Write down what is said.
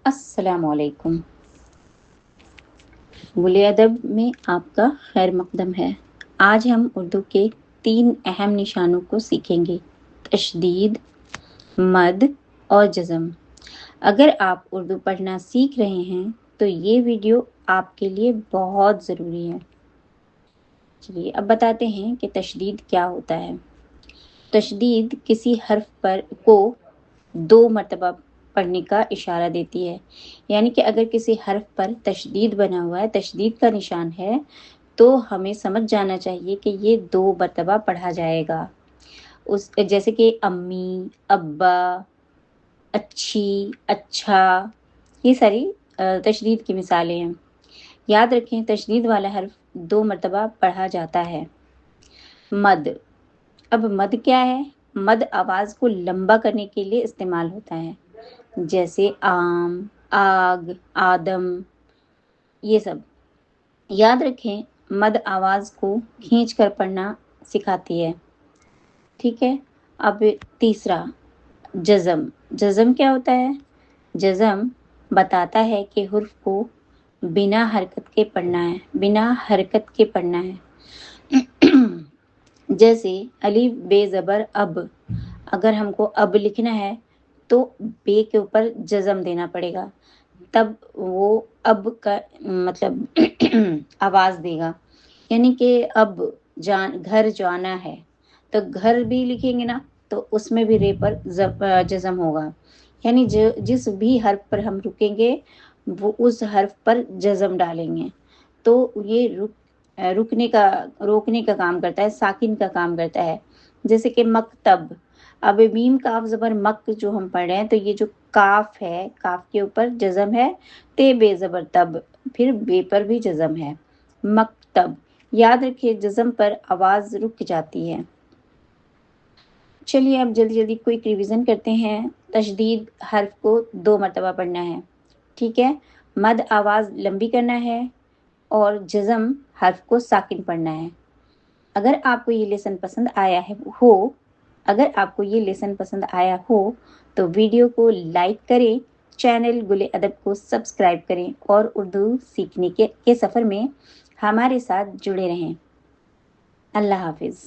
अस्सलाम वालेकुम। गुले अदब में आपका खैर मकदम है। आज हम उर्दू के 3 अहम निशानों को सीखेंगे: तशदीद, मद और जज़म। अगर आप उर्दू पढ़ना सीख रहे हैं तो ये वीडियो आपके लिए बहुत ज़रूरी है। चलिए अब बताते हैं कि तशदीद क्या होता है। तशदीद किसी हर्फ पर को 2 मरतबा पढ़ने का इशारा देती है। यानी कि अगर किसी हर्फ पर तशदीद बना हुआ है, तशदीद का निशान है, तो हमें समझ जाना चाहिए कि ये 2 मरतबा पढ़ा जाएगा। उस जैसे कि अम्मी, अब्बा, अच्छी, अच्छा, ये सारी तशदीद की मिसालें हैं। याद रखें, तशदीद वाला हर्फ 2 मरतबा पढ़ा जाता है। मद। अब मद क्या है? मद आवाज़ को लंबा करने के लिए इस्तेमाल होता है, जैसे आम, आग, आदम, ये सब। याद रखें, मद आवाज़ को खींच कर पढ़ना सिखाती है। ठीक है। अब तीसरा, जज़म। जज़म क्या होता है? जज़म बताता है कि हुर्फ को बिना हरकत के पढ़ना है, बिना हरकत के पढ़ना है। जैसे अलिफ बे ज़बर अब, अगर हमको अब लिखना है तो बे के ऊपर जज़म देना पड़ेगा, तब वो अब का मतलब आवाज़ देगा। यानी कि अब घर जाना है, तो घर भी लिखेंगे ना, तो उसमें भी रे पर जज़म होगा। यानी जिस भी हर्फ पर हम रुकेंगे वो उस हर्फ पर जज़म डालेंगे, तो ये रोकने का काम करता है, साकिन का काम करता है। जैसे कि मकतब। अब मीम काफ ज़बर मक जो हम पढ़ रहे हैं, तो ये जो काफ है, काफ के ऊपर जज़म है, ते बे ज़बर तब, फिर बे पर भी जज़म है, मकतब। याद रखिए, जज़म पर आवाज़ रुक जाती है। चलिए अब जल्दी जल्दी क्विक रिवीजन करते हैं। तशदीद हर्फ को 2 मरतबा पढ़ना है, ठीक है। मद आवाज़ लंबी करना है और जज़म हर्फ को साकिन पढ़ना है। अगर आपको ये लेसन पसंद आया हो अगर आपको ये लेसन पसंद आया हो तो वीडियो को लाइक करें, चैनल गुले अदब को सब्सक्राइब करें और उर्दू सीखने के सफ़र में हमारे साथ जुड़े रहें। अल्लाह हाफिज़।